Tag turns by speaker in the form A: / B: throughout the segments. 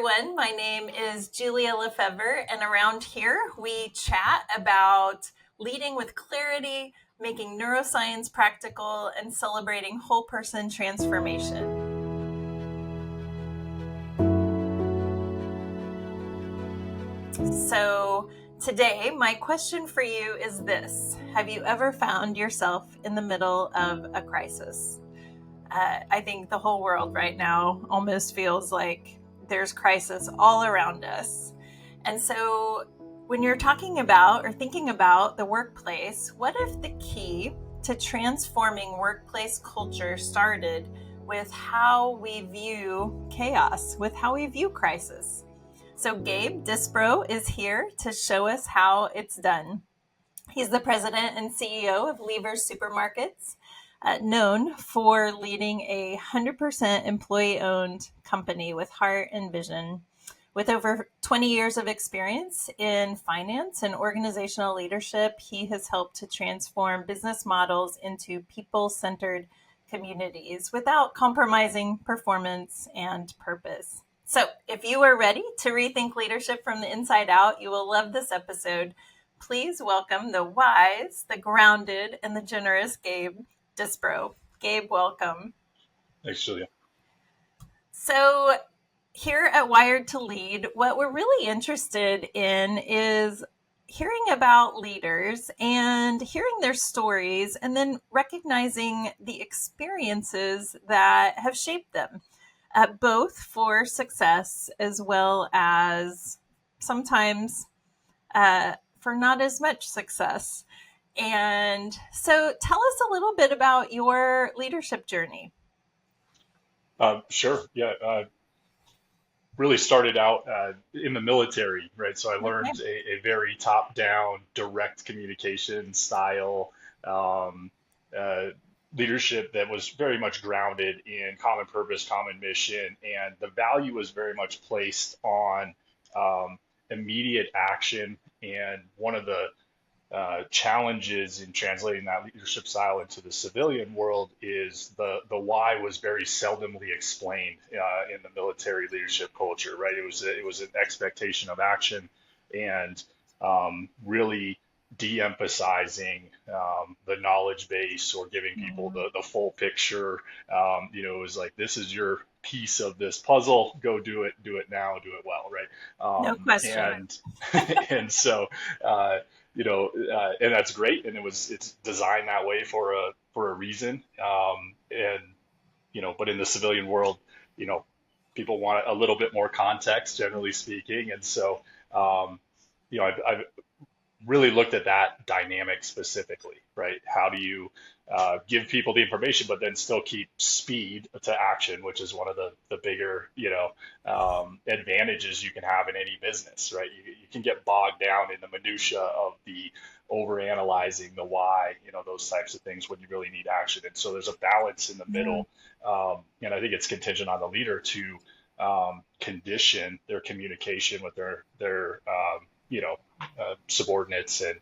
A: everyone. My name is Julia Lefevre, and around here we chat about leading with clarity, making neuroscience practical, and celebrating whole person transformation. So today, my question for you is this. Have you ever found yourself in the middle of a crisis? I think the whole world right now almost feels like there's crisis all around us. And so when you're talking about or thinking about the workplace, what if the key to transforming workplace culture started with how we view chaos, with how we view crisis? So Gabe Disbrow is here to show us how it's done. He's the president and CEO of Lever's Supermarkets, known for leading a 100% employee-owned company with heart and vision. With over 20 years of experience in finance and organizational leadership, he has helped to transform business models into people-centered communities without compromising performance and purpose. So if you are ready to rethink leadership from the inside out, you will love this episode. Please welcome the wise, the grounded, and the generous Gabe Disbrow. Gabe, welcome.
B: Thanks, Julia.
A: So here at Wired to Lead, what we're really interested in is hearing about leaders and hearing their stories and then recognizing the experiences that have shaped them, both for success as well as sometimes for not as much success. And so tell us a little bit about your leadership journey.
B: Sure. Yeah. Really started out in the military, right? So I learned a very top-down, direct communication style leadership that was very much grounded in common purpose, common mission, and the value was very much placed on immediate action. And one of the challenges in translating that leadership style into the civilian world is the why was very seldomly explained in the military leadership culture, right? It was an expectation of action and really de-emphasizing the knowledge base or giving people the full picture. It was like, this is your piece of this puzzle, go do it now, do it well, right?
A: No question.
B: And so and that's great, and it's designed that way for a reason. But in the civilian world, people want a little bit more context, generally speaking, and so I've really looked at that dynamic specifically, right? How do you give people the information, but then still keep speed to action, which is one of the bigger, advantages you can have in any business, right? You can get bogged down in the minutia of the overanalyzing, the why, those types of things when you really need action. And so there's a balance in the middle. And I think it's contingent on the leader to condition their communication with their subordinates and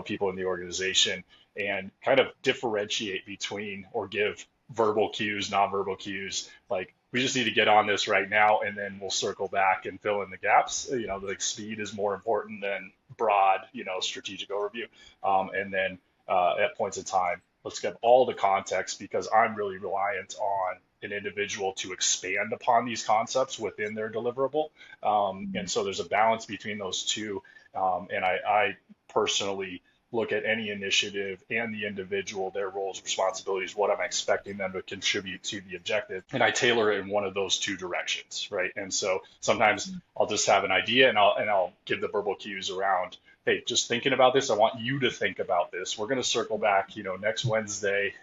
B: people in the organization, and kind of differentiate between or give verbal cues, nonverbal cues, like, we just need to get on this right now, and then we'll circle back and fill in the gaps. Like, speed is more important than broad, strategic overview. And then at points in time, let's get all the context, because I'm really reliant on an individual to expand upon these concepts within their deliverable. And so there's a balance between those two. And I personally look at any initiative and the individual, their roles, responsibilities, what I'm expecting them to contribute to the objective, and I tailor it in one of those two directions, right? And so sometimes I'll just have an idea, and I'll give the verbal cues around, hey, just thinking about this, I want you to think about this. We're going to circle back, next Wednesday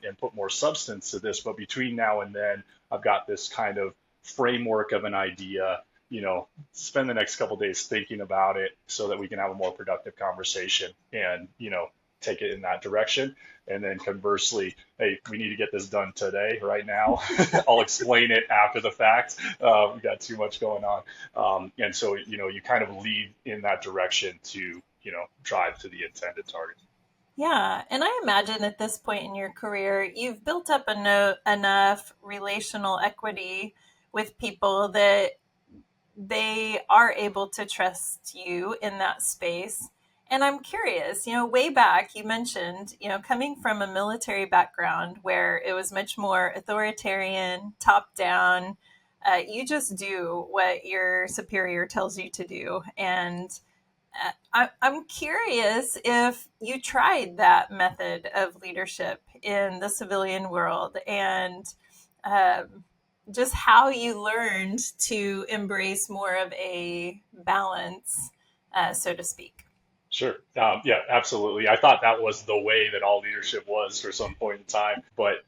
B: and put more substance to this. But between now and then, I've got this kind of framework of an idea. Spend the next couple of days thinking about it so that we can have a more productive conversation and, take it in that direction. And then conversely, hey, we need to get this done today, right now. I'll explain it after the fact. We got too much going on. And so, you kind of lead in that direction to, drive to the intended target.
A: Yeah. And I imagine at this point in your career, you've built up enough relational equity with people that they are able to trust you in that space. And I'm curious, way back, you mentioned, coming from a military background where it was much more authoritarian, top down, you just do what your superior tells you to do. And I'm curious if you tried that method of leadership in the civilian world, and just how you learned to embrace more of a balance, so to speak.
B: Sure. Yeah, absolutely. I thought that was the way that all leadership was for some point in time, but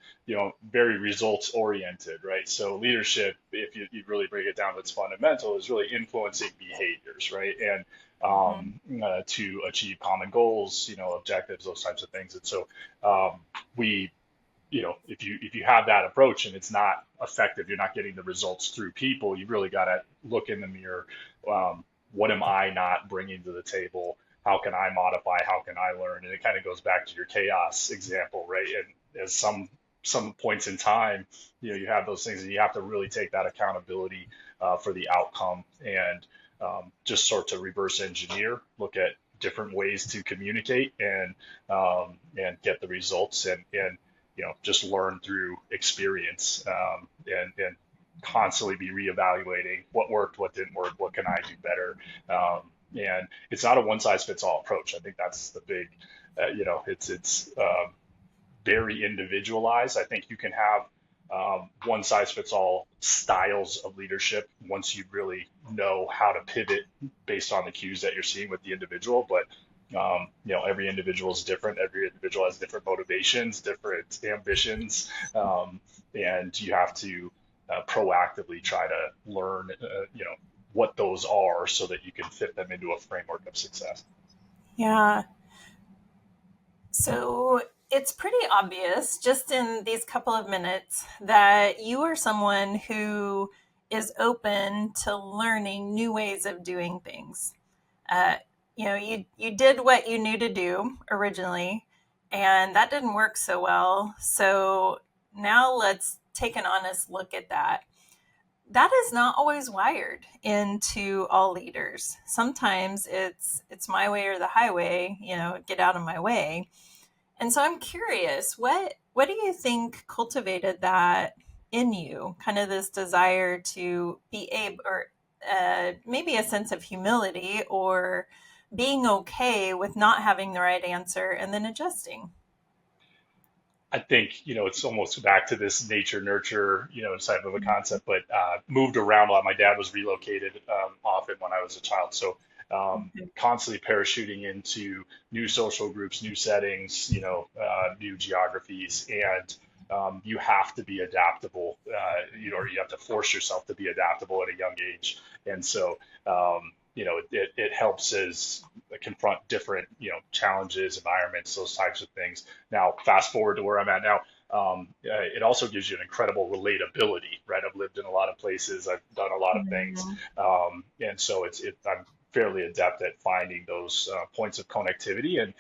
B: very results oriented, right? So leadership, if you really break it down, that's fundamental, is really influencing behaviors, right? And
A: Mhm.
B: to achieve common goals, objectives, those types of things. And so we if you have that approach and it's not effective, you're not getting the results through people, you really got to look in the mirror. What am I not bringing to the table? How can I modify? How can I learn? And it kind of goes back to your chaos example, right? And as some points in time, you have those things, and you have to really take that accountability for the outcome, and just sort to reverse engineer, look at different ways to communicate and get the results, and just learn through experience, and constantly be reevaluating what worked, what didn't work, what can I do better. And it's not a one size fits all approach. I think that's the big, it's very individualized. I think you can have one size fits all styles of leadership once you really know how to pivot based on the cues that you're seeing with the individual. But every individual is different. Every individual has different motivations, different ambitions, and you have to proactively try to learn, what those are so that you can fit them into a framework of success.
A: Yeah. So it's pretty obvious just in these couple of minutes that you are someone who is open to learning new ways of doing things. Uh, you did what you knew to do originally, and that didn't work so well. So now let's take an honest look at that. That is not always wired into all leaders. Sometimes it's my way or the highway, get out of my way. And so I'm curious, what do you think cultivated that in you? Kind of this desire to be able, or maybe a sense of humility, or being okay with not having the right answer and then adjusting.
B: I think, it's almost back to this nature nurture, type of a concept, but moved around a lot. My dad was relocated often when I was a child. So constantly parachuting into new social groups, new settings, new geographies. And you have to be adaptable, or you have to force yourself to be adaptable at a young age. And so, it helps as confront different, challenges, environments, those types of things. Now, fast forward to where I'm at now. It also gives you an incredible relatability, right? I've lived in a lot of places, I've done a lot of things,
A: Mhm.
B: and so I'm fairly adept at finding those points of connectivity. And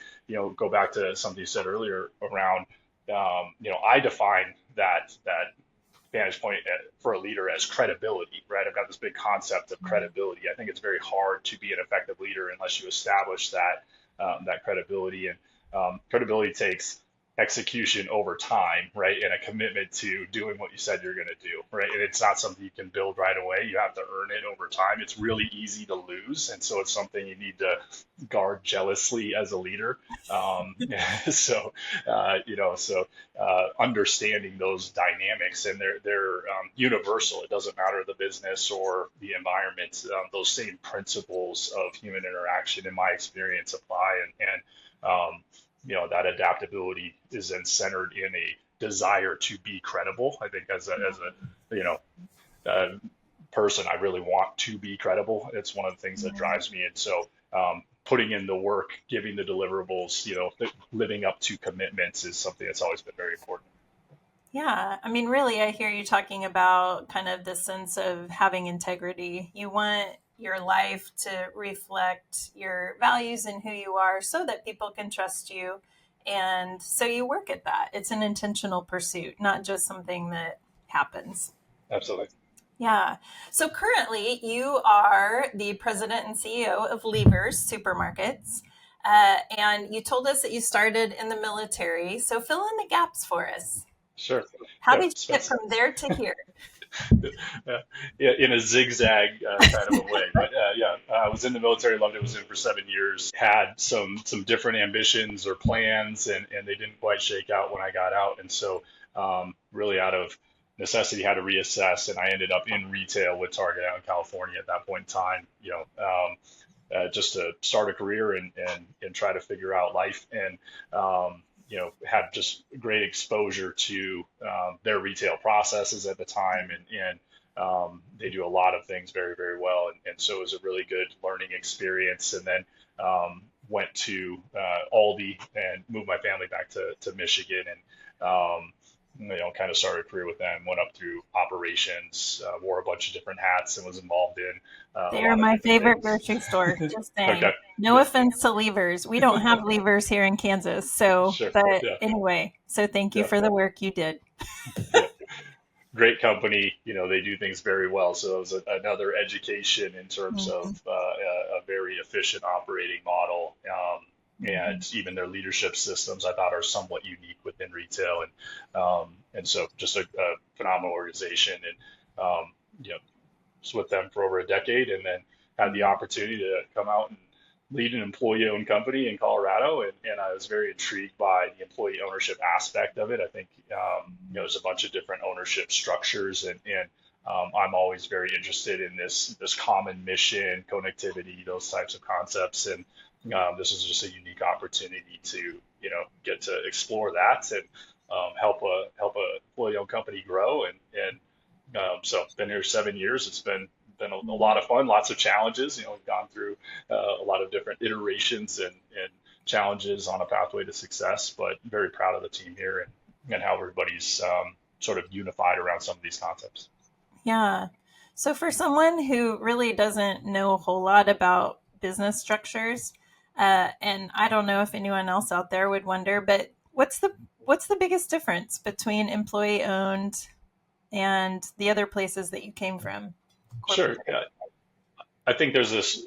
B: go back to something you said earlier around, I define that vantage point for a leader as credibility, right? I've got this big concept of credibility. I think it's very hard to be an effective leader unless you establish that credibility, and credibility takes execution over time, right? And a commitment to doing what you said you're going to do, right? And it's not something you can build right away. You have to earn it over time. It's really easy to lose, and so it's something you need to guard jealously as a leader. Um, so, understanding those dynamics, and they're universal. It doesn't matter the business or the environment. Those same principles of human interaction, in my experience, apply, and that adaptability is then centered in a desire to be credible. I think as a uh, person, I really want to be credible. It's one of the things that drives me. And so, putting in the work, giving the deliverables, living up to commitments is something that's always been very important.
A: Yeah, I mean, really, I hear you talking about kind of the sense of having integrity. You want your life to reflect your values and who you are so that people can trust you. And so you work at that. It's an intentional pursuit, not just something that happens.
B: Absolutely.
A: Yeah. So currently, you are the president and CEO of Levers Supermarkets. And you told us that you started in the military. So fill in the gaps for us.
B: Sure.
A: How
B: Yeah.
A: did you get from there to here?
B: In a zigzag kind of a way. But yeah, I was in the military, loved it, was in for 7 years, had some different ambitions or plans, and they didn't quite shake out when I got out. And so really out of necessity had to reassess, and I ended up in retail with Target out in California at that point in time, just to start a career and try to figure out life. And had just great exposure to their retail processes at the time, and they do a lot of things very, very well. And so it was a really good learning experience. And then went to Aldi and moved my family back to Michigan, and kind of started a career with them. Went up through operations, wore a bunch of different hats, and was involved in a
A: They're
B: lot of
A: my
B: different
A: favorite
B: things.
A: grocery store. Just saying.
B: Okay,
A: No
B: yeah,
A: offense to Levers. We don't have Levers here in Kansas. So,
B: sure,
A: but
B: yeah,
A: anyway, so thank you
B: yeah,
A: for the work you did.
B: yeah. Great company. They do things very well. So it was another education in terms of
A: Mhm.
B: a very efficient operating model.
A: Mhm.
B: And even their leadership systems, I thought, are somewhat unique within retail. And so just a phenomenal organization. And, was with them for over a decade, and then had the opportunity to come out and lead an employee-owned company in Colorado, and I was very intrigued by the employee ownership aspect of it. I think there's a bunch of different ownership structures, and I'm always very interested in this common mission, connectivity, those types of concepts, and this is just a unique opportunity to get to explore that and help a employee-owned company grow, and so been here 7 years. It's been a lot of fun, lots of challenges. We've gone through a lot of different iterations and challenges on a pathway to success, but very proud of the team here and how everybody's sort of unified around some of these concepts.
A: Yeah. So for someone who really doesn't know a whole lot about business structures, and I don't know if anyone else out there would wonder, but what's the biggest difference between employee owned and the other places that you came from, corporate?
B: Sure. I think there's this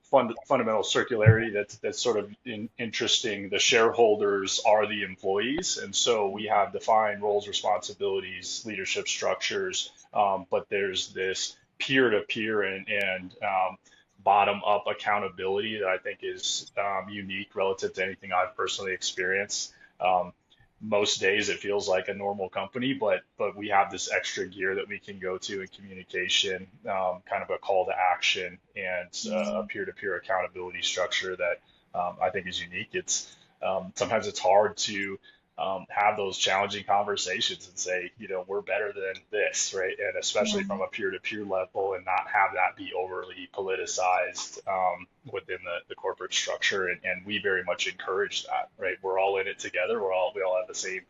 B: fundamental circularity that's sort of interesting. The shareholders are the employees, and so we have defined roles, responsibilities, leadership structures, but there's this peer-to-peer and bottom-up accountability that I think is unique relative to anything I've personally experienced. Most days it feels like a normal company, but we have this extra gear that we can go to in communication, kind of a call to action, and a peer-to-peer accountability structure that I think is unique. It's sometimes it's hard to have those challenging conversations and say, we're better than this, right? And especially from a peer-to-peer level, and not have that be overly politicized within the corporate structure. And we very much encourage that, right? We're all in it together. We all have the same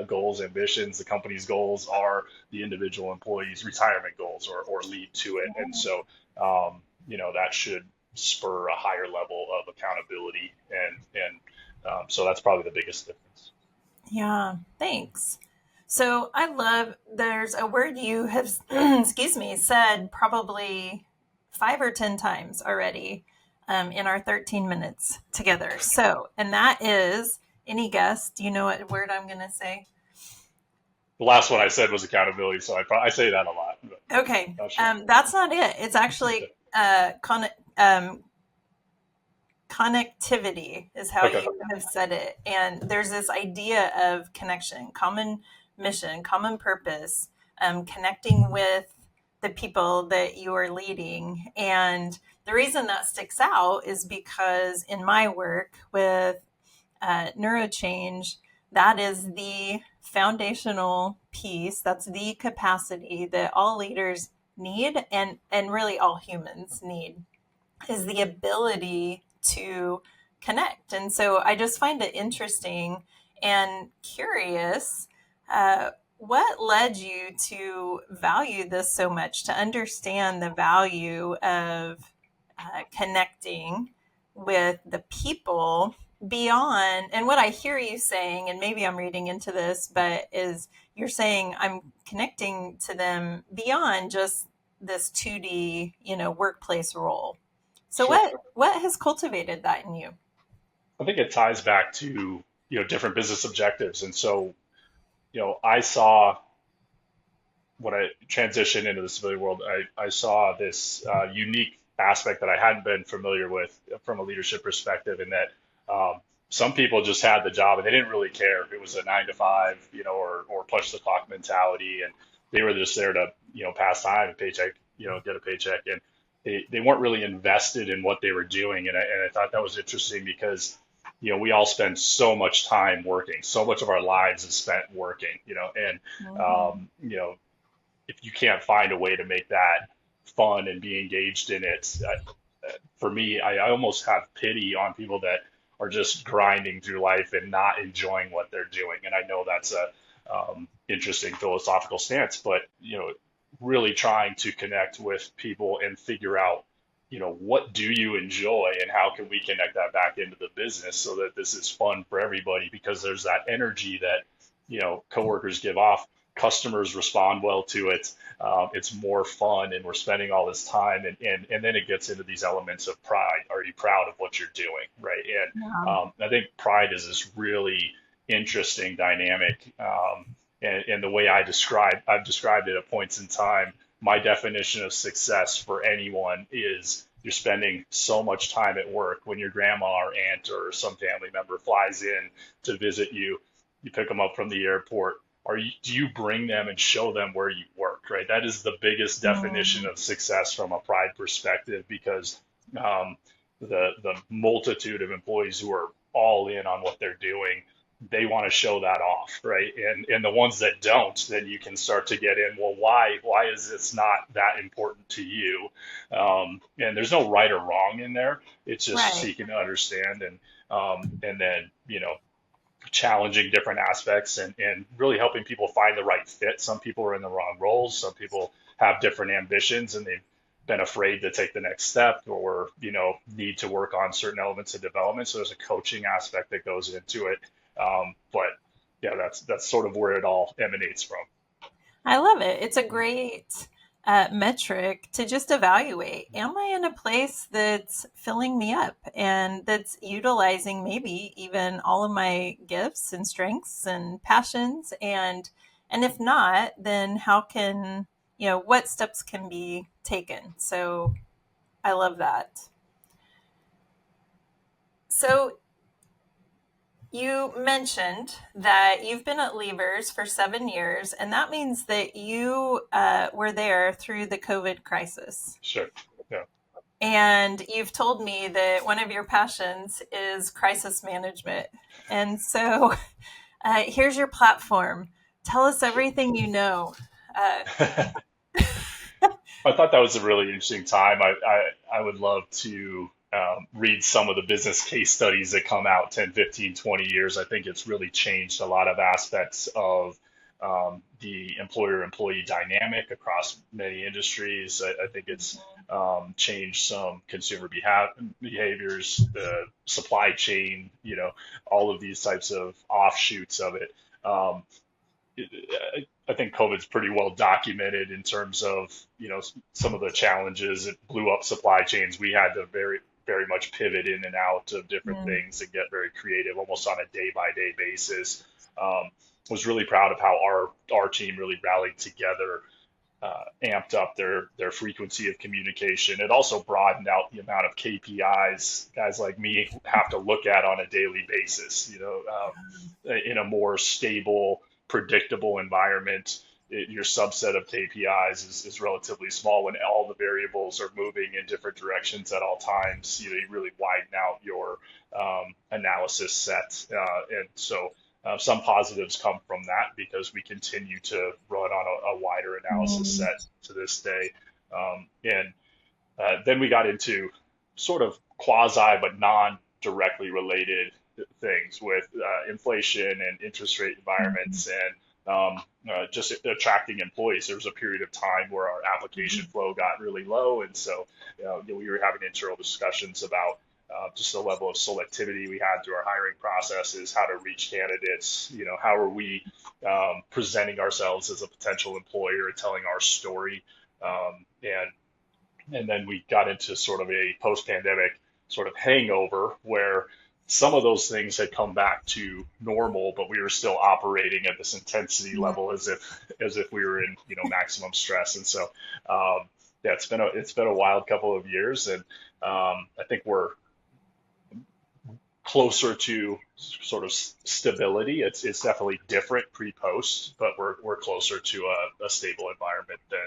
B: goals, ambitions. The company's goals are the individual employees' retirement goals or lead to it. And so, that should spur a higher level of accountability. And so that's probably the biggest difference.
A: Yeah, thanks. So I love, there's a word you have, excuse me, said probably 5 or 10 times already in our 13 minutes together. So, and that is, any guess? Do you know what word I'm going to say?
B: The last one I said was accountability, so I say that a lot, but
A: Okay,
B: not sure.
A: that's not it. It's actually
B: Okay.
A: um, connectivity is how
B: Okay.
A: you have said it. And there's this idea of connection, common mission, common purpose, connecting with the people that you are leading. And the reason that sticks out is because in my work with neurochange, that is the foundational piece, that's the capacity that all leaders need, and really all humans need, is the ability to connect. And so I just find it interesting and curious. What led you to value this so much, to understand the value of connecting with the people beyond, and what I hear you saying, and maybe I'm reading into this, but is you're saying I'm connecting to them beyond just this 2D, workplace role. So
B: Sure.
A: what has cultivated that in you?
B: I think it ties back to, different business objectives. And so, I saw when I transitioned into the civilian world, I saw this unique aspect that I hadn't been familiar with from a leadership perspective, in that some people just had the job and they didn't really care if it was a 9 to 5, or push the clock mentality, and they were just there to, pass time and paycheck, get a paycheck, and they weren't really invested in what they were doing, and I thought that was interesting because. We all spend so much time working. So much of our lives is spent working, and
A: Mhm.
B: if you can't find a way to make that fun and be engaged in it, for me, I almost have pity on people that are just grinding through life and not enjoying what they're doing. And I know that's a interesting philosophical stance, but really trying to connect with people and figure out, what do you enjoy and how can we connect that back into the business so that this is fun for everybody, because there's that energy that, coworkers give off, customers respond well to it. It's more fun, and we're spending all this time, and then it gets into these elements of pride. Are you proud of what you're doing, right? And
A: Yeah.
B: I think pride is this really interesting dynamic, and the way I've described it at points in time. My definition of success for anyone is you're spending so much time at work. When your grandma or aunt or some family member flies in to visit you, you pick them up from the airport. Do you bring them and show them where you work, right? That is the biggest definition
A: Mm,
B: of success from a pride perspective, because um, the multitude of employees who are all in on what they're doing, they want to show that off, right? And the ones that don't, then you can start to get in, well, why is this not that important to you? And there's no right or wrong in there. It's just
A: right.
B: seeking to understand, and then, challenging different aspects, and really helping people find the right fit. Some people are in the wrong roles. Some people have different ambitions and they've been afraid to take the next step, or, need to work on certain elements of development. So there's a coaching aspect that goes into it. But yeah, that's sort of where it all emanates from.
A: I love it. It's a great metric to just evaluate. Am I in a place that's filling me up and that's utilizing maybe even all of my gifts and strengths and passions? And if not, then how can, what steps can be taken? So I love that. So you mentioned that you've been at Levers for 7 years, and that means that you were there through the COVID crisis.
B: Sure. Yeah.
A: And you've told me that one of your passions is crisis management. And so here's your platform. Tell us
B: Sure.
A: everything you know. Uh,
B: I thought that was a really interesting time. I would love to read some of the business case studies that come out 10, 15, 20 years. I think it's really changed a lot of aspects of the employer-employee dynamic across many industries. I think it's changed some consumer behaviors, the supply chain, all of these types of offshoots of it. Um, I think COVID's pretty well documented in terms of, some of the challenges. It blew up supply chains. We had to very, very much pivot in and out of different
A: mm,
B: things and get very creative, almost on a day by day basis. Was really proud of how our team really rallied together, amped up their frequency of communication. It also broadened out the amount of KPIs guys like me have to look at on a daily basis. In a more stable, predictable environment, your subset of KPIs is relatively small. When all the variables are moving in different directions at all times, you really widen out your analysis set, and so. Some positives come from that because we continue to run on a wider analysis
A: mm,
B: set to this day. And Then we got into sort of quasi but non directly related things with inflation and interest rate
A: mm,
B: environments, and just attracting employees. There was a period of time where our application
A: mm,
B: flow got really low. And so we were having internal discussions about just the level of selectivity we had through our hiring processes, how to reach candidates, how are we presenting ourselves as a potential employer and telling our story. And then we got into sort of a post-pandemic sort of hangover where some of those things had come back to normal, but we were still operating at this intensity level as if we were in maximum stress. And so yeah, it's been a wild couple of years, and I think we're closer to sort of stability. It's definitely different pre-post, but we're closer to a stable environment than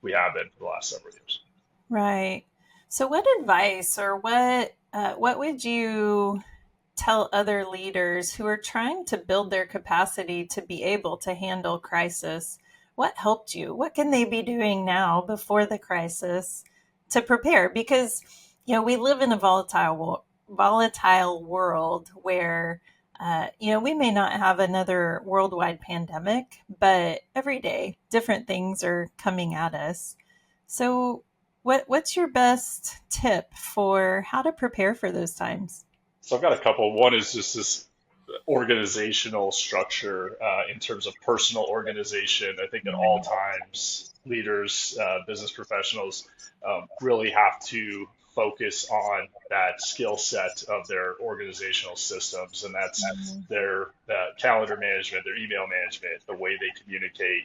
B: we have been for the last several years.
A: Right. So, what advice or what would you tell other leaders who are trying to build their capacity to be able to handle crisis? What helped you? What can they be doing now before the crisis to prepare? Because we live in a volatile world where we may not have another worldwide pandemic, but every day different things are coming at us. So, what's your best tip for how to prepare for those times?
B: So I've got a couple. One is just this organizational structure in terms of personal organization. I think at all times, leaders, business professionals really have to focus on that skill set of their organizational systems, and that's their calendar management, their email management, the way they communicate.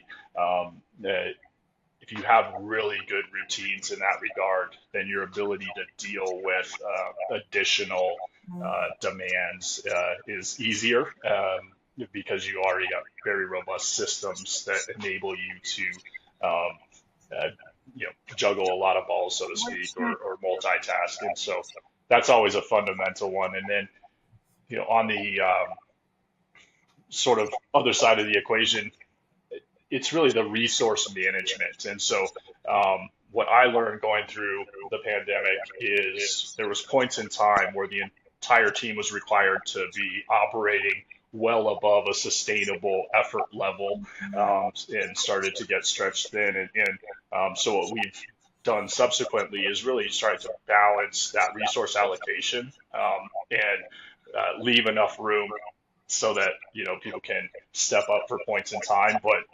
B: If you have really good routines in that regard, then your ability to deal with additional demands is easier because you already got very robust systems that enable you to um, uh, juggle a lot of balls, so to speak, or multitask. And so that's always a fundamental one. And then on the sort of other side of the equation, it's really the resource management. And so what I learned going through the pandemic is there was points in time where the entire team was required to be operating well above a sustainable effort level, and started to get stretched thin. And so what we've done subsequently is really try to balance that resource allocation, and leave enough room so that people can step up for points in time. But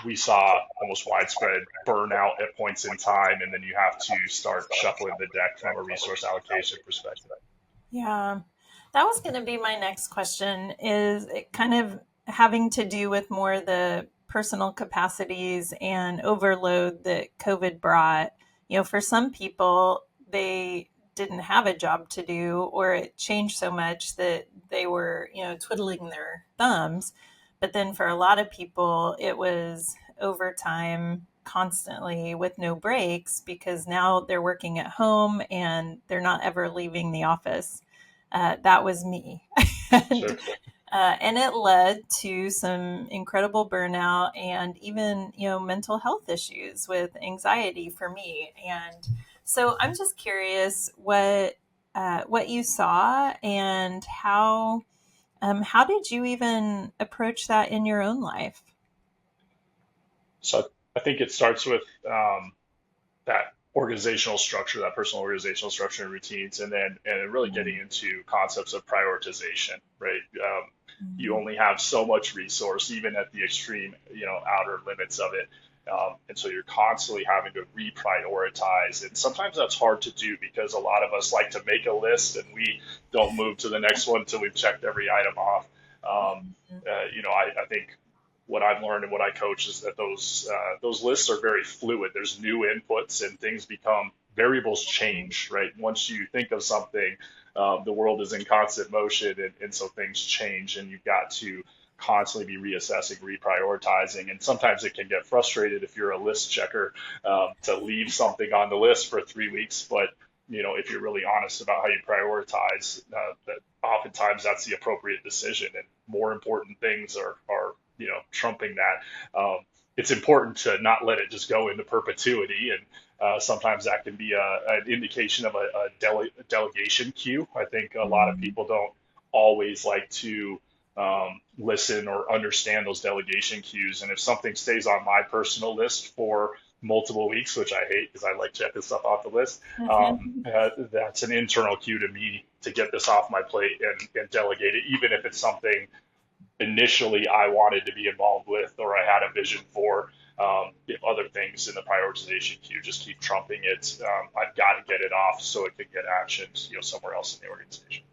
B: we saw almost widespread burnout at points in time, and then you have to start shuffling the deck from a resource allocation perspective.
A: Yeah, that was going to be my next question. Is it kind of having to do with more the personal capacities and overload that COVID brought? For some people, they didn't have a job to do, or it changed so much that they were, twiddling their thumbs. But then for a lot of people, it was overtime constantly with no breaks because now they're working at home and they're not ever leaving the office. That was me. and,
B: Sure.
A: and it led to some incredible burnout and even, mental health issues with anxiety for me. And so I'm just curious what you saw and how did you even approach that in your own life?
B: So I think it starts with that organizational structure, that personal organizational structure and routines, and then really getting into concepts of prioritization, right? You
A: Mhm.
B: only have so much resource, even at the extreme, outer limits of it. And so you're constantly having to reprioritize. And sometimes that's hard to do because a lot of us like to make a list and we don't move to the next one until we've checked every item off. Um, I think what I've learned and what I coach is that those lists are very fluid. There's new inputs and things become variables change, right? Once you think of something, the world is in constant motion, and so things change, and you've got to constantly be reassessing, reprioritizing, and sometimes it can get frustrated if you're a list checker, to leave something on the list for 3 weeks, but if you're really honest about how you prioritize, that oftentimes that's the appropriate decision, and more important things are trumping that. It's important to not let it just go into perpetuity, and sometimes that can be an indication of a delegation queue. I think a lot of people don't always like to listen or understand those delegation cues, and if something stays on my personal list for multiple weeks, which I hate because I like checking stuff off the list.
A: Mhm.
B: That's an internal cue to me to get this off my plate and delegate it, even if it's something initially I wanted to be involved with or I had a vision for. If other things in the prioritization queue just keep trumping it, I've got to get it off so it can get actions, somewhere else in the organization.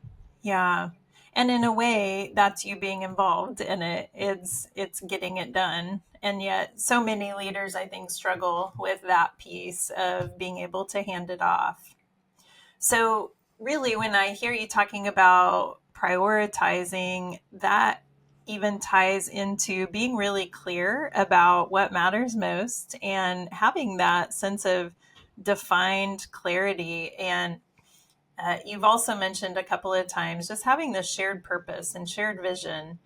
A: Yeah. And in a way, that's you being involved in it. It's getting it done. And yet so many leaders I think struggle with that piece of being able to hand it off. So really when I hear you talking about prioritizing, that even ties into being really clear about what matters most and having that sense of defined clarity. And you've also mentioned a couple of times just having this shared purpose and shared vision.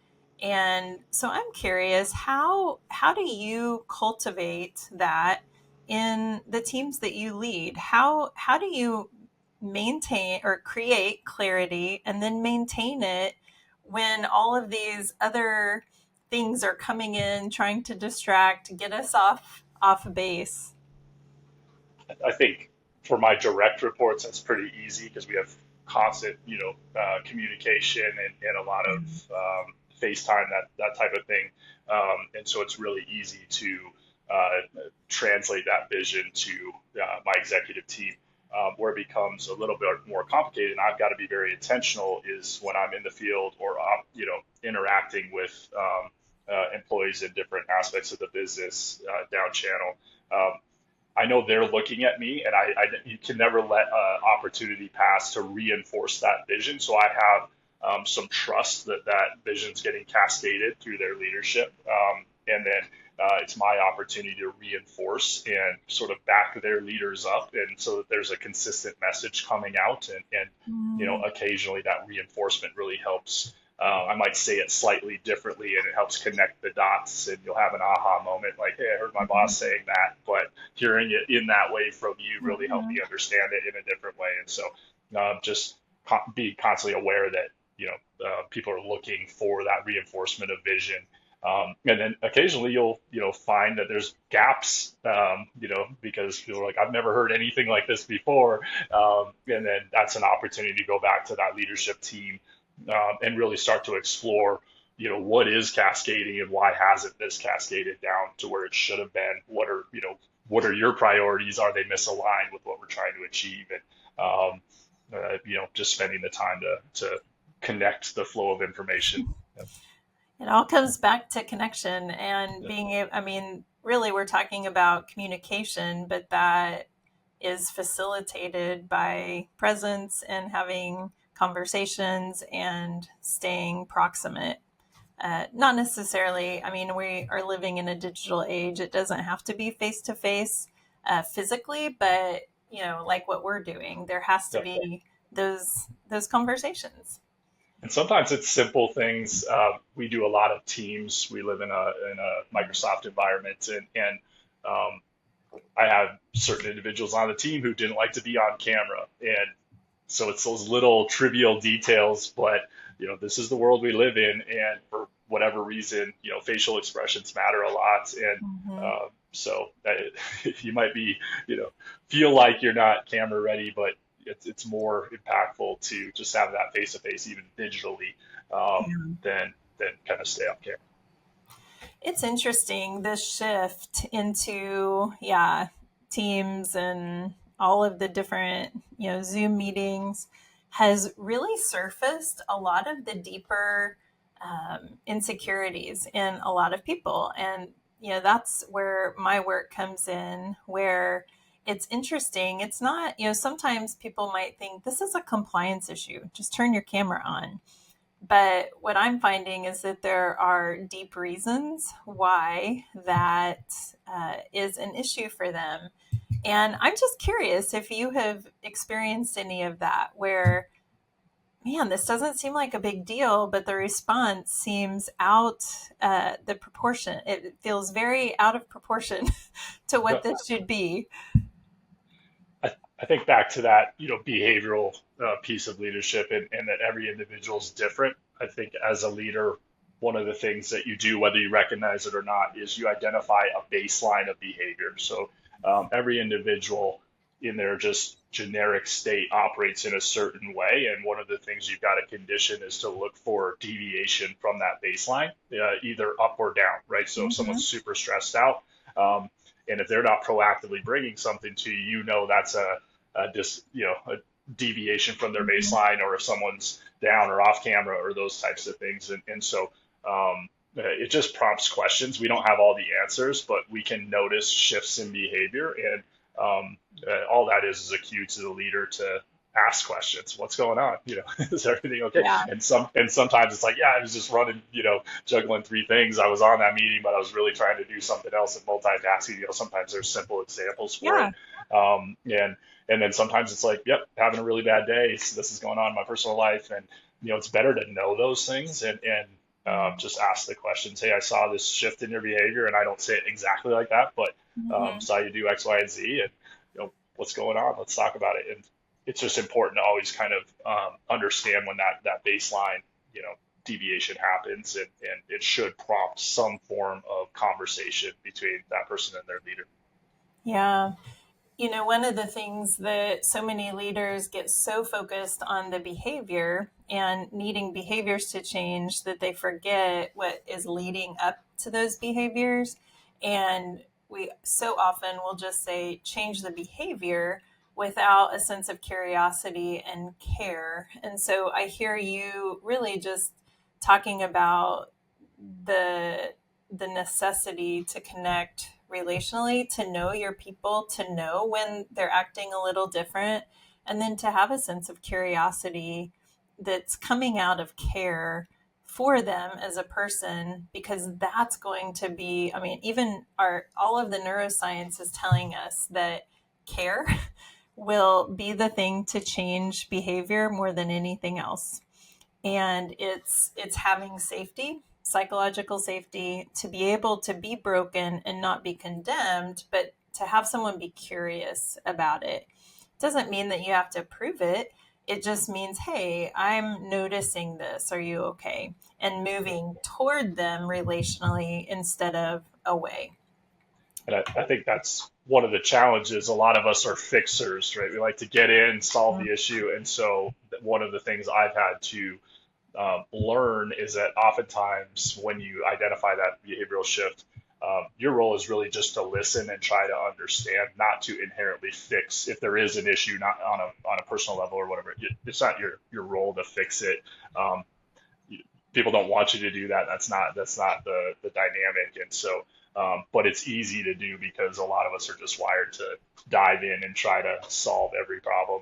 A: And so I'm curious, how do you cultivate that in the teams that you lead? How do you maintain or create clarity and then maintain it when all of these other things are coming in, trying to distract, get us off base?
B: I think for my direct reports, that's pretty easy because we have constant, communication and a lot of FaceTime, that type of thing. And so it's really easy to translate that vision to my executive team. Where it becomes a little bit more complicated, and I've got to be very intentional, is when I'm in the field or interacting with employees in different aspects of the business down channel. Um, I know they're looking at me, and you can never let opportunity pass to reinforce that vision. So I have some trust that that vision's getting cascaded through their leadership, and then it's my opportunity to reinforce and sort of back their leaders up, and so that there's a consistent message coming out, and
A: Mm,
B: occasionally that reinforcement really helps. I might say it slightly differently, and it helps connect the dots, and you'll have an aha moment, like, "Hey, I heard my boss saying that," but hearing it in that way from you really helped
A: mhm,
B: me understand it in a different way. And so, just be constantly aware that people are looking for that reinforcement of vision. And then occasionally you'll find that there's gaps, because people are like, "I've never heard anything like this before," and then that's an opportunity to go back to that leadership team, and really start to explore, what is cascading and why hasn't this cascaded down to where it should have been? What are your priorities? Are they misaligned with what we're trying to achieve? And just spending the time to connect the flow of information. Yep.
A: it all comes back to connection and
B: Yep.
A: being able, I mean, really, we're talking about communication, but that is facilitated by presence and having conversations and staying proximate. Not necessarily, I mean, we are living in a digital age. It doesn't have to be face to face physically, but, like what we're doing, there has to
B: Yep.
A: be those conversations.
B: And sometimes it's simple things. We do a lot of teams. We live in a Microsoft environment, and I have certain individuals on the team who didn't like to be on camera, and so it's those little trivial details, but this is the world we live in, and for whatever reason, facial expressions matter a lot, and
A: Mhm.
B: so that you might be, feel like you're not camera ready, but it's more impactful to just have that face to face, even digitally, than kind of stay on camera.
A: It's interesting this shift into, yeah, Teams and all of the different, Zoom meetings has really surfaced a lot of the deeper insecurities in a lot of people. And, that's where my work comes in, where it's interesting. It's not, sometimes people might think this is a compliance issue. Just turn your camera on. But what I'm finding is that there are deep reasons why that is an issue for them. And I'm just curious if you have experienced any of that where, man, this doesn't seem like a big deal, but the response seems out the proportion. It feels very out of proportion to what
B: Yeah.
A: this should be.
B: I think back to that, behavioral piece of leadership, and that every individual is different. I think as a leader, one of the things that you do, whether you recognize it or not, is you identify a baseline of behavior. So every individual in their just generic state operates in a certain way. And one of the things you've got to condition is to look for deviation from that baseline, either up or down, right? So if
A: Mm-hmm.
B: someone's super stressed out, and if they're not proactively bringing something to you, that's a deviation from their
A: Mm-hmm.
B: baseline, or if someone's down or off camera or those types of things. And so it just prompts questions. We don't have all the answers, but we can notice shifts in behavior. And all that is a cue to the leader to ask questions. What's going on? Is everything okay?
A: Yeah.
B: And sometimes it's like, yeah, I was just running, juggling three things. I was on that meeting, but I was really trying to do something else and multitasking. Sometimes there's simple examples for it.
A: Yeah.
B: And then sometimes it's like, yep, having a really bad day. So this is going on in my personal life, and it's better to know those things and just ask the questions. Hey, I saw this shift in your behavior, and I don't say it exactly like that, but
A: Mm-hmm.
B: saw you do X, Y, and Z, and what's going on? Let's talk about it. And it's just important to always kind of understand when that baseline, deviation happens, and it should prompt some form of conversation between that person and their leader.
A: Yeah. One of the things that so many leaders get so focused on the behavior and needing behaviors to change that they forget what is leading up to those behaviors. And we so often will just say, change the behavior without a sense of curiosity and care. And so I hear you really just talking about the the necessity to connect relationally, to know your people, to know when they're acting a little different, and then to have a sense of curiosity that's coming out of care for them as a person, because that's going to be, I mean, even our all of the neuroscience is telling us that care will be the thing to change behavior more than anything else. And it's having safety, psychological safety, to be able to be broken and not be condemned, but to have someone be curious about it. Doesn't mean that you have to prove it. It just means, hey, I'm noticing this, are you okay? And moving toward them relationally instead of away.
B: And I think that's one of the challenges. A lot of us are fixers, right? We like to get in, solve the issue. And so one of the things I've had to learn is that oftentimes when you identify that behavioral shift, your role is really just to listen and try to understand, not to inherently fix if there is an issue, not on a personal level or whatever. It's not your role to fix it. Um, People don't want you to do that. That's not the dynamic. And so, but it's easy to do because a lot of us are just wired to dive in and try to solve every problem.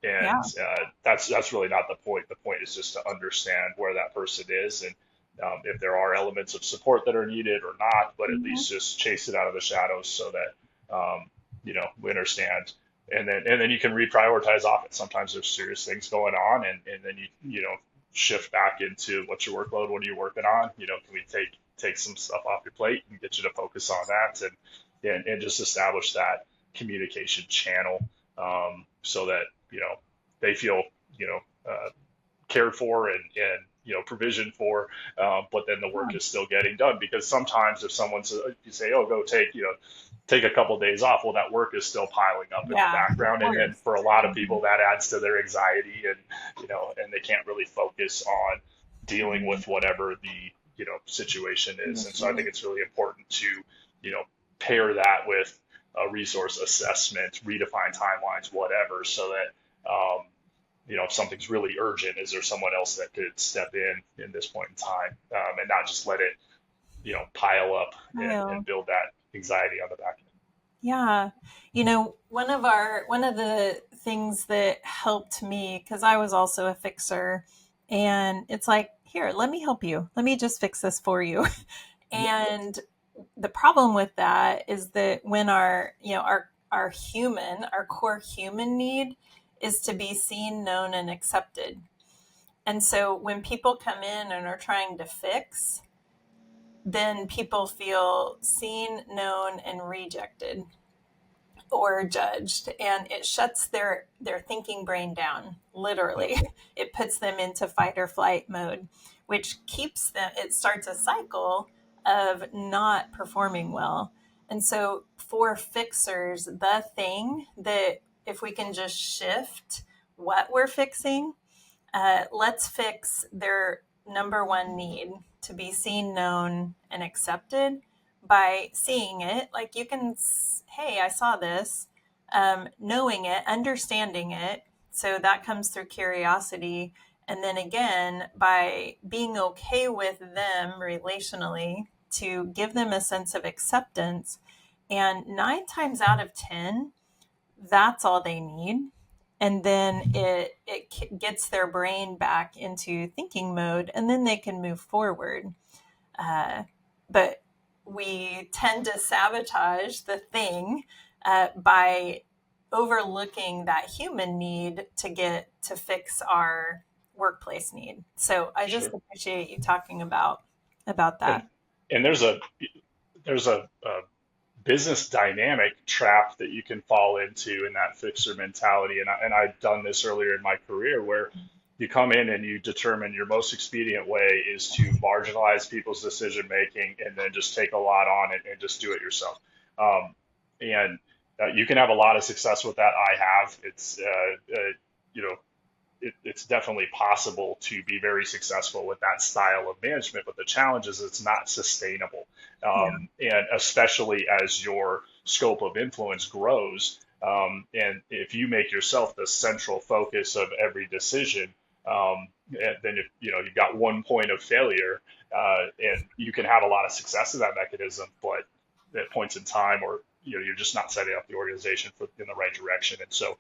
B: And
A: Yeah.
B: that's really not the point. The point is just to understand where that person is, and if there are elements of support that are needed or not, but at
A: Mhm.
B: least just chase it out of the shadows so that we understand. And then you can reprioritize off it. Sometimes there's serious things going on, and then you shift back into what's your workload, what are you working on? Can we take some stuff off your plate and get you to focus on that, and just establish that communication channel, so that they feel cared for and provisioned for, but then the work is still getting done. Because sometimes if someone's you say, oh, go take a couple of days off, well, that work is still piling up in the
A: Yeah, of
B: background, and then
A: course.
B: for a lot of
A: Mhm.
B: people that adds to their anxiety, and and they can't really focus on dealing
A: Mhm.
B: with whatever the situation is. And so I think
A: Mhm.
B: it's really important to you know pair that with a resource assessment, redefine timelines, whatever, so that if something's really urgent, is there someone else that could step in this point in time, and not just let it pile up and
A: Kyle.
B: build that anxiety on the back end.
A: Yeah. One of the things that helped me, because I was also a fixer, and it's like, here, let me help you. Let me just fix this for you.
B: Yeah.
A: And the problem with that is that when our core human need is to be seen, known, and accepted. And so when people come in and are trying to fix, then people feel seen, known, and rejected or judged, and it shuts their thinking brain down,
B: Yep.
A: literally. It puts them into fight or flight mode, which keeps them, it starts a cycle of not performing well. And so for fixers, the thing that if we can just shift what we're fixing, let's fix their number one need to be seen, known, and accepted by seeing it. Like you can, hey, I saw this, knowing it, understanding it. So that comes through curiosity. And then again, by being okay with them relationally, to give them a sense of acceptance. And 9 times out of 10, that's all they need. And then it gets their brain back into thinking mode, and then they can move forward. But we tend to sabotage the thing by overlooking that human need to get to fix our workplace need. So I just
B: Sure.
A: appreciate you talking about
B: And
A: that.
B: and there's a business dynamic trap that you can fall into in that fixer mentality. And I've done this earlier in my career where you come in and you determine your most expedient way is to marginalize people's decision making and then just take a lot on it and just do it yourself. And you can have a lot of success with that. I have. You know, it's definitely possible to be very successful with that style of management, but the challenge is it's not sustainable.
A: Yeah.
B: And especially as your scope of influence grows, and if you make yourself the central focus of every decision, then if you've got one point of failure, and you can have a lot of success in that mechanism, but at points in time, or you're just not setting up the organization in the right direction. And so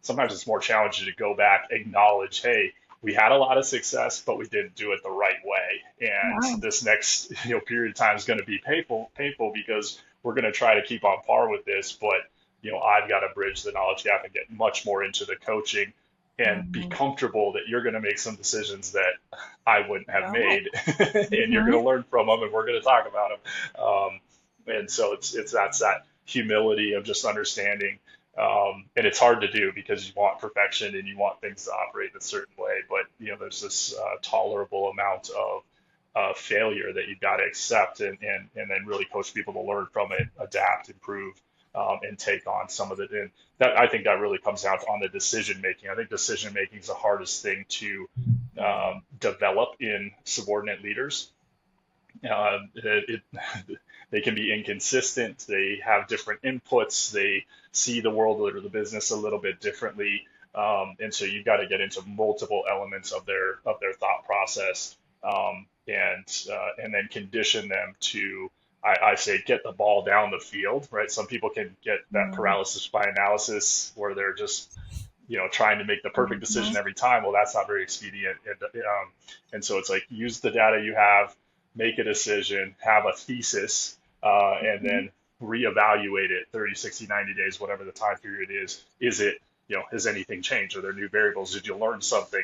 B: sometimes it's more challenging to go back, acknowledge, hey, we had a lot of success, but we didn't do it the right way. And
A: Wow.
B: this next period of time is going to be painful because we're going to try to keep on par with this, but I've got to bridge the knowledge gap and get much more into the coaching and be
A: Mhm.
B: comfortable that you're going to make some decisions that I wouldn't have
A: Right.
B: made, and you're going
A: Mhm.
B: to learn from them, and we're going to talk about them. And so it's that's that humility of just understanding, and it's hard to do because you want perfection and you want things to operate in a certain way. But there's this tolerable amount of failure that you've got to accept, and then really coach people to learn from it, adapt, improve, and take on some of it. And that I think that really comes down to on the decision making. I think decision making is the hardest thing to develop in subordinate leaders. They can be inconsistent. They have different inputs. They see the world or the business a little bit differently, and so you've got to get into multiple elements of their thought process, and then condition them to. I say get the ball down the field, right? Some people can get that
A: Mhm.
B: paralysis by analysis where they're just trying to make the perfect decision
A: Mhm.
B: every time. Well, that's not very expedient. And so it's like use the data you have, make a decision, have a thesis, and
A: Mhm.
B: then reevaluate it 30, 60, 90 days, whatever the time period is. Is it, has anything changed? Are there new variables? Did you learn something?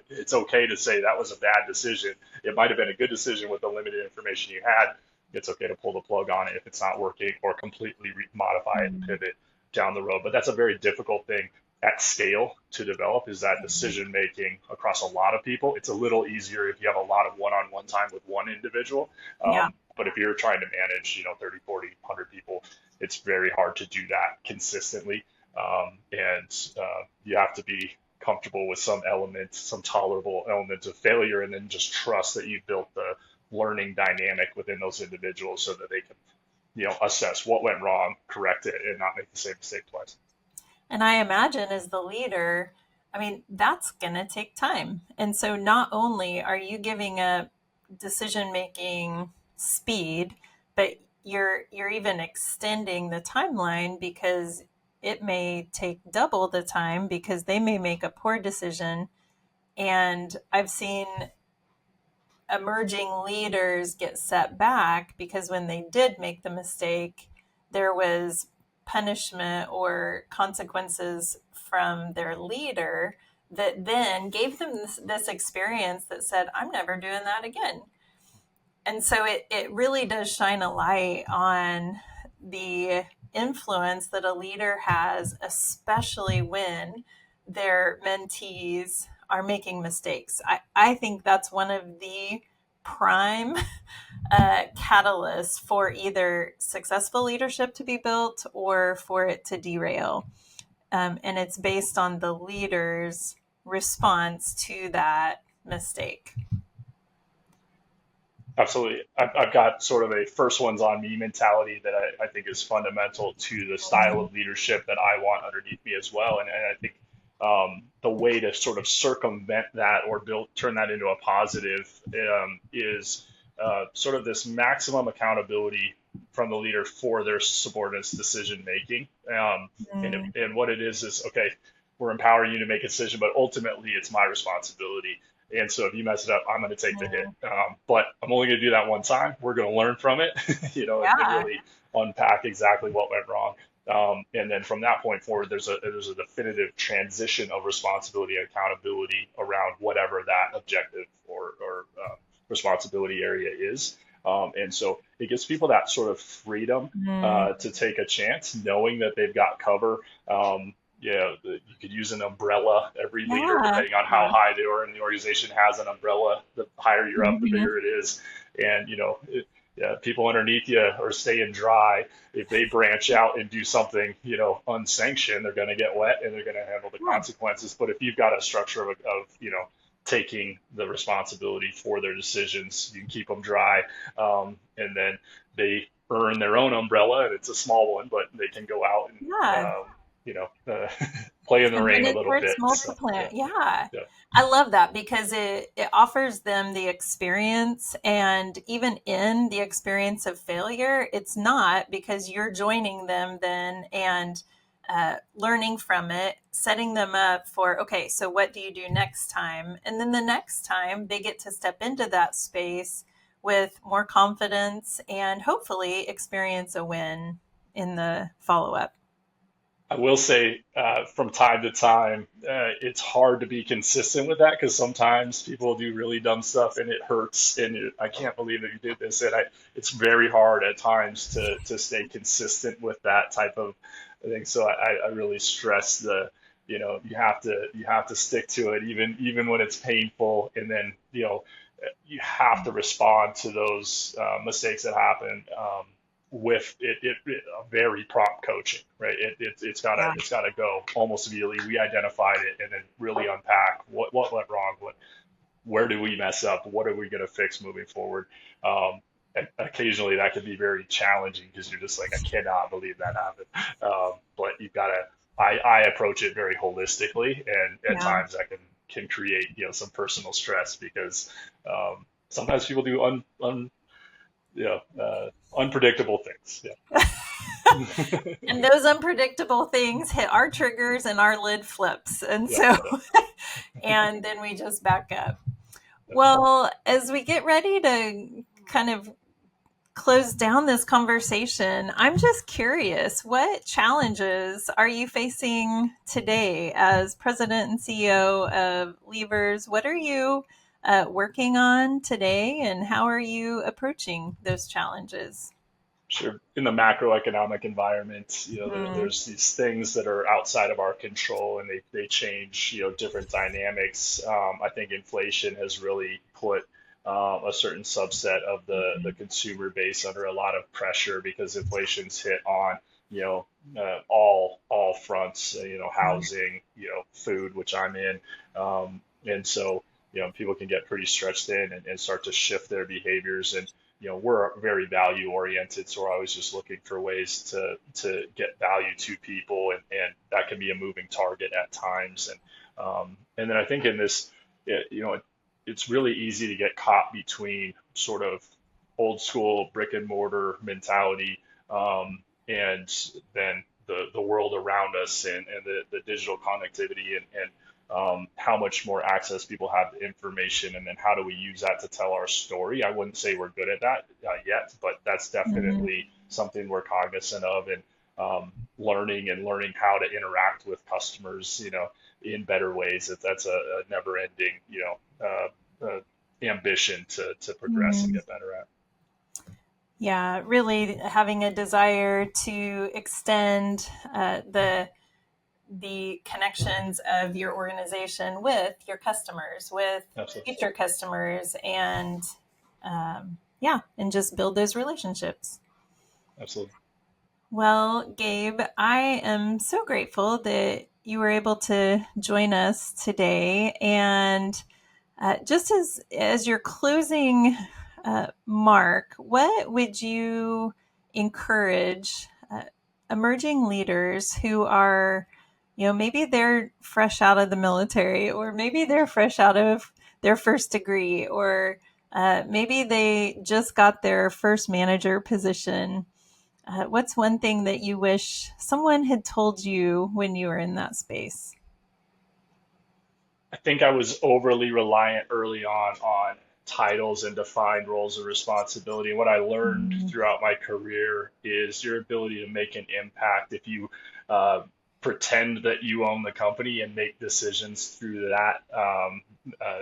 B: It's okay to say that was a bad decision. It might have been a good decision with the limited information you had. It's okay to pull the plug on it if it's not working or completely modify it and
A: Mhm.
B: pivot down the road. But that's a very difficult thing at scale to develop, is that decision making across a lot of people. It's a little easier if you have a lot of one-on-one time with one individual.
A: Yeah.
B: But if you're trying to manage, 30, 40, 100 people, it's very hard to do that consistently. And you have to be comfortable with some element, some tolerable element of failure, and then just trust that you've built the learning dynamic within those individuals so that they can, assess what went wrong, correct it, and not make the same mistake twice.
A: And I imagine as the leader, I mean, that's going to take time. And so not only are you giving up decision making speed, but you're even extending the timeline because it may take double the time because they may make a poor decision. And I've seen emerging leaders get set back because when they did make the mistake, there was punishment or consequences from their leader that then gave them this experience that said, I'm never doing that again. And so it really does shine a light on the influence that a leader has, especially when their mentees are making mistakes. I think that's one of the prime catalyst for either successful leadership to be built or for it to derail. And it's based on the leader's response to that mistake.
B: Absolutely. I've got sort of a first one's on me mentality that I think is fundamental to the style of leadership that I want underneath me as well. And I think the way to sort of circumvent that or turn that into a positive is sort of this maximum accountability from the leader for their subordinates' decision making.
A: Mm,
B: And what it is okay, we're empowering you to make a decision, but ultimately it's my responsibility. And so if you mess it up, I'm going to take the hit.
A: mm,
B: But I'm only going to do that one time. We're going to learn from it, and
A: yeah.
B: really unpack exactly what went wrong. And then from that point forward, there's a definitive transition of responsibility and accountability around whatever that objective or responsibility area is. And so it gives people that sort of freedom
A: Mm,
B: to take a chance, knowing that they've got cover. You could use an umbrella. Every leader,
A: yeah.
B: depending on how
A: Yeah.
B: high they are in the organization, has an umbrella. The higher you're up, the
A: Mhm.
B: bigger it is. And, yeah, people underneath you are staying dry. If they branch out and do something, unsanctioned, they're going to get wet and they're going to handle the
A: Yeah.
B: consequences. But if you've got a structure of taking the responsibility for their decisions, you can keep them dry. And then they earn their own umbrella, and it's a small one, but they can go out and
A: Yeah.
B: you know, uh, play in the
A: And then
B: rain a
A: it
B: little
A: starts
B: bit. So
A: multiplying.
B: yeah,
A: Yeah.
B: yeah,
A: I love that because it offers them the experience. And even in the experience of failure, it's not because you're joining them then and learning from it, setting them up for, okay, so what do you do next time? And then the next time they get to step into that space with more confidence and hopefully experience a win in the follow up.
B: I will say from time to time, it's hard to be consistent with that because sometimes people do really dumb stuff and it hurts. And I can't believe that you did this. And it's very hard at times to stay consistent with that type of thing. So I really stress you have to stick to it even when it's painful. And then, you have to respond to those mistakes that happen. With a very prompt coaching, right? It's gotta
A: Yeah.
B: it's gotta go almost immediately. We identified it and then really unpack what went wrong, where do we mess up, what are we gonna fix moving forward. And occasionally that could be very challenging because you're just like, I cannot believe that happened. But you've gotta I approach it very holistically, and at
A: Yeah.
B: times that can create some personal stress because sometimes people do unpredictable things. Yeah.
A: And those unpredictable things hit our triggers and our lid flips. And
B: Yep.
A: so,
B: Yep.
A: and then we just back up.
B: Yep.
A: Well, as we get ready to kind of close down this conversation, I'm just curious, what challenges are you facing today as president and CEO of Levers? What are you working on today, and how are you approaching those challenges?
B: Sure. In the macroeconomic environment,
A: Mm,
B: there's these things that are outside of our control, and they change, different dynamics. I think inflation has really put a certain subset of the consumer base under a lot of pressure because inflation's hit on, you know, all fronts, housing, food, which I'm in. And so, people can get pretty stretched in and start to shift their behaviors. And we're very value oriented, so we're always just looking for ways to get value to people, and that can be a moving target at times. And then I think in this, it's really easy to get caught between sort of old school brick and mortar mentality, and then the world around us, and the digital connectivity, and how much more access people have to information, and then how do we use that to tell our story. I wouldn't say we're good at that yet, but that's
A: mm,
B: definitely something we're cognizant of, and learning how to interact with customers, in better ways. That's a never ending, ambition to progress and
A: mm.
B: get better at.
A: Yeah, really having a desire to extend the connections of your organization with your customers, with
B: Absolutely.
A: future customers, and and just build those relationships.
B: Absolutely.
A: Well, Gabe, I am so grateful that you were able to join us today. And just as your closing mark, what would you encourage emerging leaders who are, maybe they're fresh out of the military, or maybe they're fresh out of their first degree, or maybe they just got their first manager position. What's one thing that you wish someone had told you when you were in that space?
B: I think I was overly reliant early on titles and defined roles of responsibility. And what I learned
A: Mm,
B: throughout my career is your ability to make an impact if you uh, pretend that you own the company and make decisions through that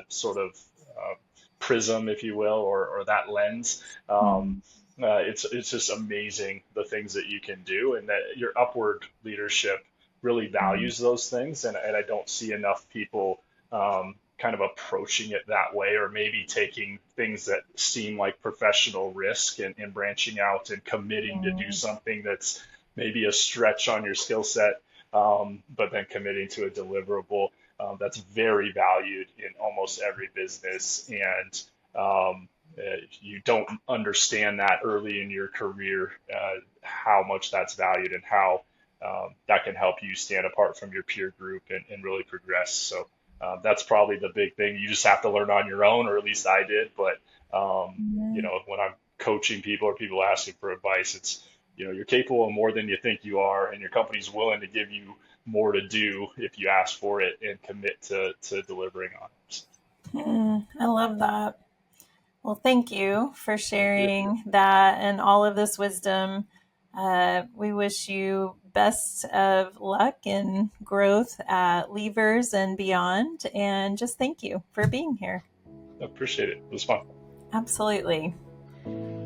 B: sort of uh, prism, if you will, or that lens.
A: mm,
B: It's just amazing the things that you can do, and that your upward leadership really
A: mm,
B: values those things. And I don't see enough people kind of approaching it that way, or maybe taking things that seem like professional risk and branching out and committing to do
A: mm,
B: something that's maybe a stretch on your skill set, but then committing to a deliverable that's very valued in almost every business. And you don't understand that early in your career, how much that's valued and how that can help you stand apart from your peer group and really progress. So that's probably the big thing. You just have to learn on your own, or at least I did. But
A: mm.
B: when I'm coaching people or people asking for advice, it's you're capable of more than you think you are, and your company's willing to give you more to do if you ask for it and commit to delivering on it.
A: I love that. Well, thank you for
B: Thank you.
A: sharing that and all of this wisdom. We wish you best of luck and growth at Levers and beyond. And just thank you for being here.
B: I appreciate it. It was fun.
A: Absolutely.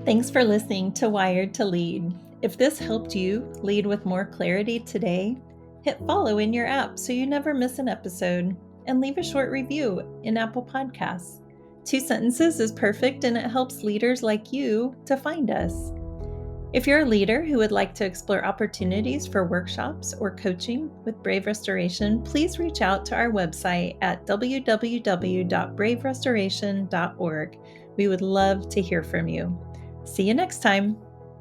A: Thanks for listening to Wired to Lead. If this helped you lead with more clarity today, hit follow in your app so you never miss an episode, and leave a short review in Apple Podcasts. 2 sentences is perfect, and it helps leaders like you to find us. If you're a leader who would like to explore opportunities for workshops or coaching with Brave Restoration, please reach out to our website at www.braverestoration.org. We would love to hear from you. See you next time.